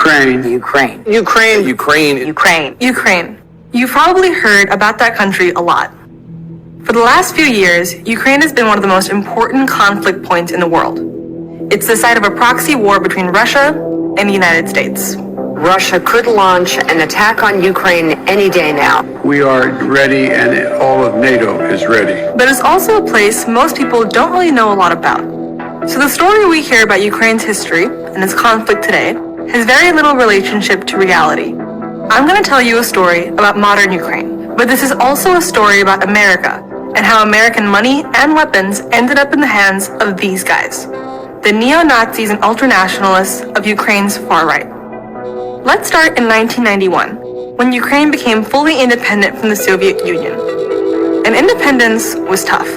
Ukraine. Ukraine. Ukraine. Ukraine. Ukraine. Ukraine. You've probably heard about that country a lot. For the last few years, Ukraine has been one of the most important conflict points in the world. It's the site of a proxy war between Russia and the United States. Russia could launch an attack on Ukraine any day now. We are ready, and all of NATO is ready. But it's also a place most people don't really know a lot about. So the story we hear about Ukraine's history and its conflict today has very little relationship to reality. I'm going to tell you a story about modern Ukraine, but this is also a story about America and how American money and weapons ended up in the hands of these guys, the neo-Nazis and ultranationalists of Ukraine's far right. Let's start in 1991, when Ukraine became fully independent from the Soviet Union. And independence was tough.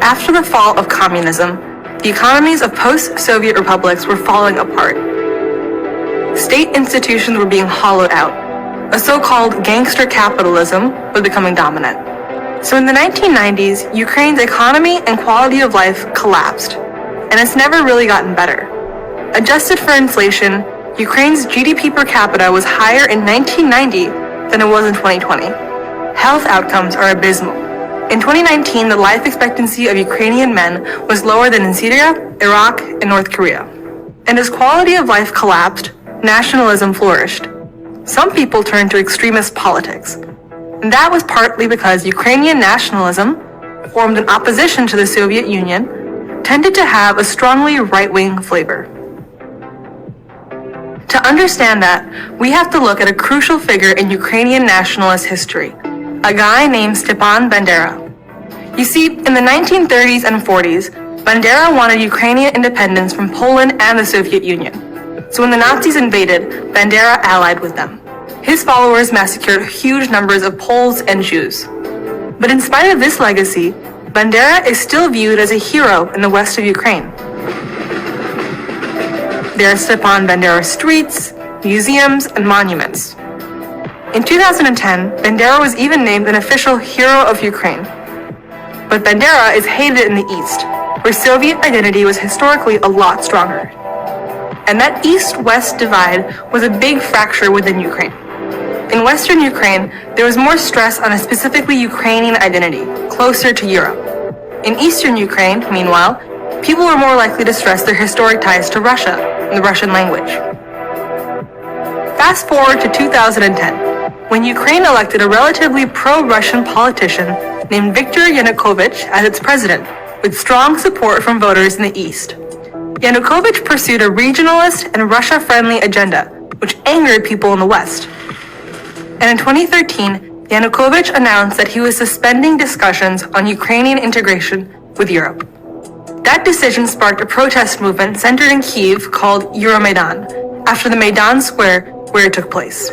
After the fall of communism, the economies of post-Soviet republics were falling apart. State institutions were being hollowed out. A so-called gangster capitalism was becoming dominant. So in the 1990s, Ukraine's economy and quality of life collapsed, and it's never really gotten better. Adjusted for inflation, Ukraine's GDP per capita was higher in 1990 than it was in 2020. Health outcomes are abysmal. In 2019, the life expectancy of Ukrainian men was lower than in Syria, Iraq, and North Korea. And as quality of life collapsed, nationalism flourished. Some people turned to extremist politics. And that was partly because Ukrainian nationalism, formed in opposition to the Soviet Union, tended to have a strongly right-wing flavor. To understand that, we have to look at a crucial figure in Ukrainian nationalist history, a guy named Stepan Bandera. You see, in the 1930s and 40s, Bandera wanted Ukrainian independence from Poland and the Soviet Union. So when the Nazis invaded, Bandera allied with them. His followers massacred huge numbers of Poles and Jews. But in spite of this legacy, Bandera is still viewed as a hero in the west of Ukraine. There are Stepan Bandera streets, museums, and monuments. In 2010, Bandera was even named an official hero of Ukraine. But Bandera is hated in the East, where Soviet identity was historically a lot stronger. And that East-West divide was a big fracture within Ukraine. In Western Ukraine, there was more stress on a specifically Ukrainian identity, closer to Europe. In Eastern Ukraine, meanwhile, people were more likely to stress their historic ties to Russia and the Russian language. Fast forward to 2010, when Ukraine elected a relatively pro-Russian politician named Viktor Yanukovych as its president, with strong support from voters in the East. Yanukovych pursued a regionalist and Russia-friendly agenda, which angered people in the West. And in 2013, Yanukovych announced that he was suspending discussions on Ukrainian integration with Europe. That decision sparked a protest movement centered in Kyiv called Euromaidan, after the Maidan Square where it took place.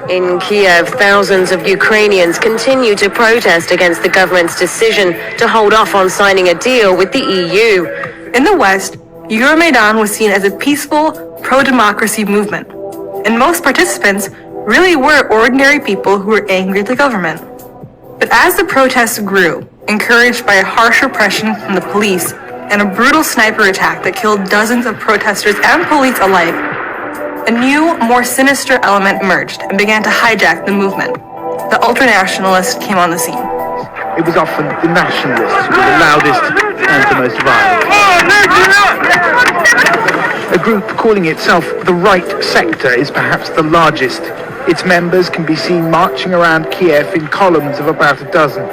In Kiev, thousands of Ukrainians continue to protest against the government's decision to hold off on signing a deal with the EU. In the West, Euromaidan was seen as a peaceful, pro-democracy movement, and most participants really were ordinary people who were angry at the government. But as the protests grew, encouraged by a harsh repression from the police and a brutal sniper attack that killed dozens of protesters and police alike, a new, more sinister element emerged and began to hijack the movement. The ultranationalists came on the scene. It was often the nationalists who were the loudest and the most violent. A group calling itself the Right Sector is perhaps the largest. Its members can be seen marching around Kiev in columns of about a dozen.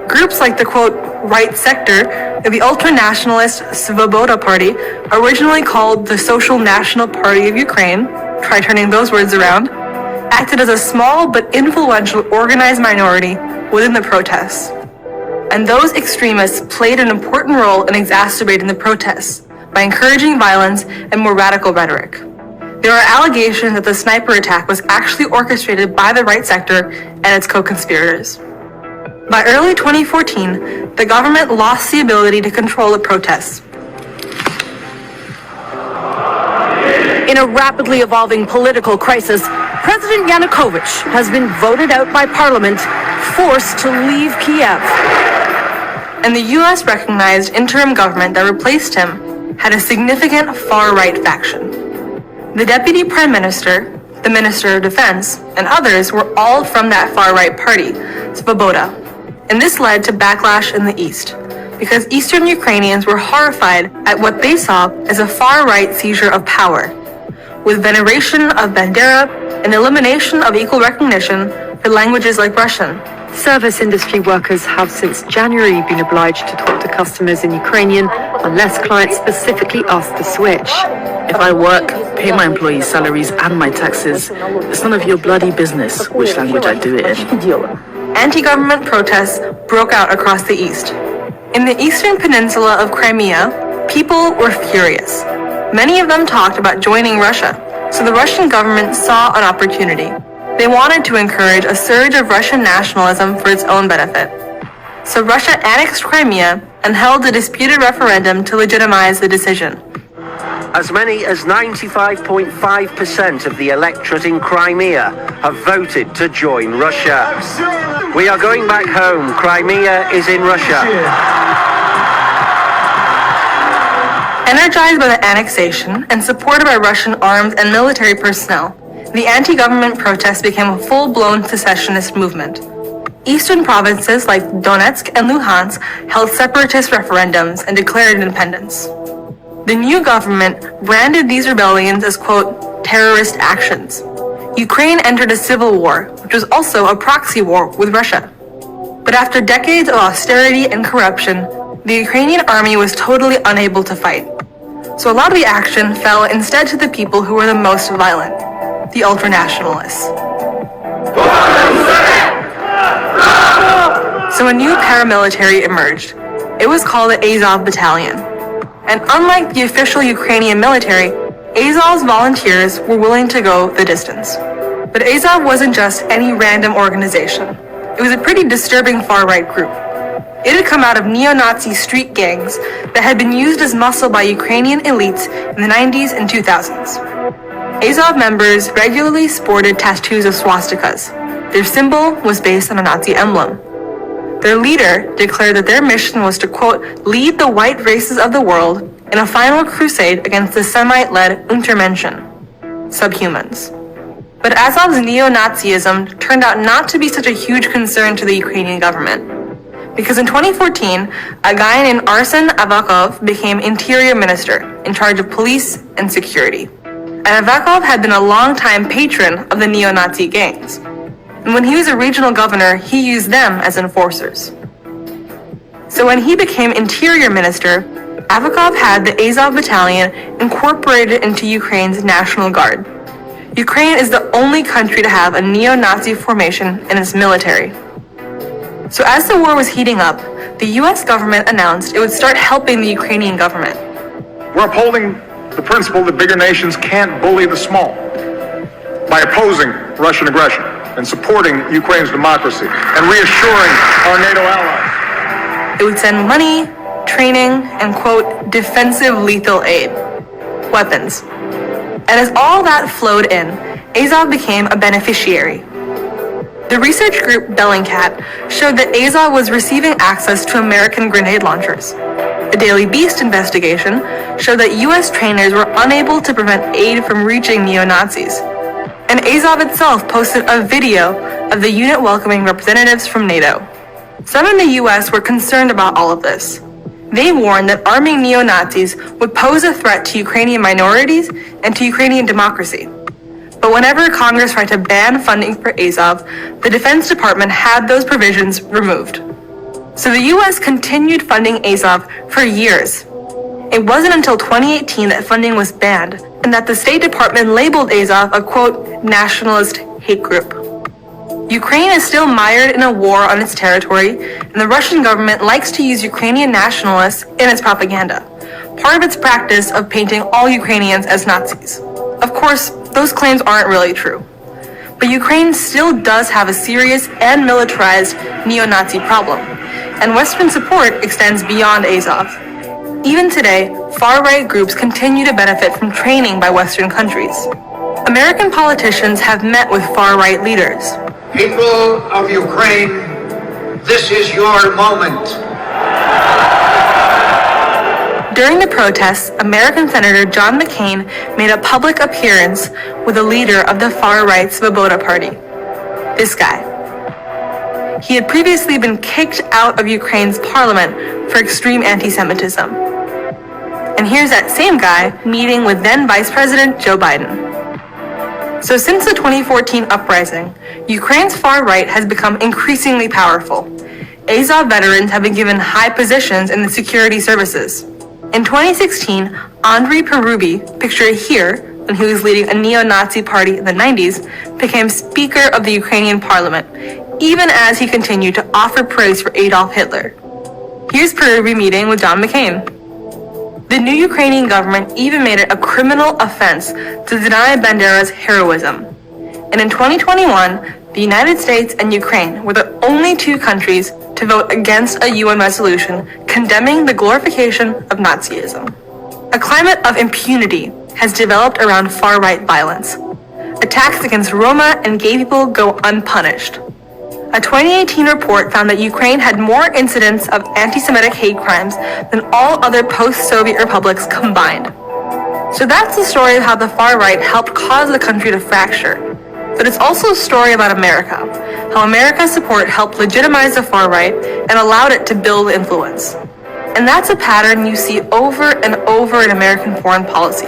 Groups like the, quote, Right Sector of the ultranationalist Svoboda Party, originally called the Social National Party of Ukraine, try turning those words around, acted as a small but influential organized minority within the protests. And those extremists played an important role in exacerbating the protests by encouraging violence and more radical rhetoric. There are allegations that the sniper attack was actually orchestrated by the Right Sector and its co-conspirators. By early 2014, the government lost the ability to control the protests. In a rapidly evolving political crisis, President Yanukovych has been voted out by parliament, forced to leave Kiev. And the US recognized interim government that replaced him had a significant far-right faction. The Deputy Prime Minister, the Minister of Defense, and others were all from that far-right party, Svoboda. And this led to backlash in the East, because Eastern Ukrainians were horrified at what they saw as a far-right seizure of power, with veneration of Bandera and elimination of equal recognition for languages like Russian. Service industry workers have since January been obliged to talk to customers in Ukrainian unless clients specifically ask to switch. If I work, pay my employees' salaries and my taxes, it's none of your bloody business which language I do it in. Anti-government protests broke out across the East. In the eastern peninsula of Crimea, people were furious. Many of them talked about joining Russia, so the Russian government saw an opportunity. They wanted to encourage a surge of Russian nationalism for its own benefit. So Russia annexed Crimea and held a disputed referendum to legitimize the decision. As many as 95.5% of the electorate in Crimea have voted to join Russia. We are going back home. Crimea is in Russia. Energized by the annexation and supported by Russian armed and military personnel, the anti-government protests became a full-blown secessionist movement. Eastern provinces like Donetsk and Luhansk held separatist referendums and declared independence. The new government branded these rebellions as, quote, terrorist actions. Ukraine entered a civil war, which was also a proxy war with Russia. But after decades of austerity and corruption, the Ukrainian army was totally unable to fight. So a lot of the action fell instead to the people who were the most violent, the ultranationalists. So a new paramilitary emerged. It was called the Azov Battalion. And unlike the official Ukrainian military, Azov's volunteers were willing to go the distance. But Azov wasn't just any random organization. It was a pretty disturbing far-right group. It had come out of neo-Nazi street gangs that had been used as muscle by Ukrainian elites in the 90s and 2000s. Azov members regularly sported tattoos of swastikas. Their symbol was based on a Nazi emblem. Their leader declared that their mission was to, quote, lead the white races of the world in a final crusade against the Semite-led Untermenschen, subhumans. But Azov's neo-Nazism turned out not to be such a huge concern to the Ukrainian government. Because in 2014, a guy named Arsen Avakov became interior minister in charge of police and security. And Avakov had been a long-time patron of the neo-Nazi gangs. And when he was a regional governor, he used them as enforcers. So when he became interior minister, Avakov had the Azov Battalion incorporated into Ukraine's National Guard. Ukraine is the only country to have a neo-Nazi formation in its military. So as the war was heating up, the US government announced it would start helping the Ukrainian government. We're upholding the principle that bigger nations can't bully the small by opposing Russian aggression and supporting Ukraine's democracy and reassuring our NATO allies. It would send money, training, and, quote, defensive lethal aid, weapons. And as all that flowed in, Azov became a beneficiary. The research group Bellingcat showed that Azov was receiving access to American grenade launchers. The Daily Beast investigation showed that US trainers were unable to prevent aid from reaching neo-Nazis. And Azov itself posted a video of the unit welcoming representatives from NATO. Some in the US were concerned about all of this. They warned that arming neo-Nazis would pose a threat to Ukrainian minorities and to Ukrainian democracy. But whenever Congress tried to ban funding for Azov, the Defense Department had those provisions removed. So the US continued funding Azov for years. It wasn't until 2018 that funding was banned, and that the State Department labeled Azov a, quote, nationalist hate group. Ukraine is still mired in a war on its territory, and the Russian government likes to use Ukrainian nationalists in its propaganda, part of its practice of painting all Ukrainians as Nazis. Of course, those claims aren't really true. But Ukraine still does have a serious and militarized neo-Nazi problem, and Western support extends beyond Azov. Even today, far-right groups continue to benefit from training by Western countries. American politicians have met with far-right leaders. People of Ukraine, this is your moment. during the protests, American Senator John McCain made a public appearance with a leader of the far-right Svoboda party. This guy. He had previously been kicked out of Ukraine's parliament for extreme anti-Semitism. And here's that same guy meeting with then Vice President Joe Biden. So since the 2014 uprising, Ukraine's far right has become increasingly powerful. Azov veterans have been given high positions in the security services. In 2016, Andriy Perubi, pictured here when he was leading a neo-Nazi party in the 90s, became Speaker of the Ukrainian Parliament, even as he continued to offer praise for Adolf Hitler. Here's Perubi meeting with John McCain. The new Ukrainian government even made it a criminal offense to deny Bandera's heroism. And in 2021, the United States and Ukraine were the only two countries to vote against a UN resolution condemning the glorification of Nazism. A climate of impunity has developed around far-right violence. Attacks against Roma and gay people go unpunished. A 2018 report found that Ukraine had more incidents of anti-Semitic hate crimes than all other post-Soviet republics combined. So that's the story of how the far right helped cause the country to fracture. But it's also a story about America, how America's support helped legitimize the far right and allowed it to build influence. And that's a pattern you see over and over in American foreign policy.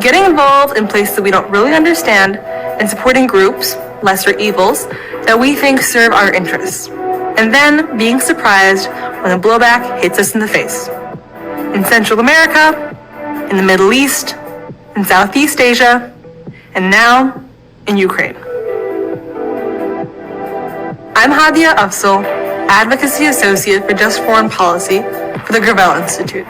Getting involved in places that we don't really understand and supporting groups, lesser evils, that we think serve our interests. And then being surprised when the blowback hits us in the face. In Central America, in the Middle East, in Southeast Asia, and now in Ukraine. I'm Hadia Afzal, Advocacy Associate for Just Foreign Policy for the Gravel Institute.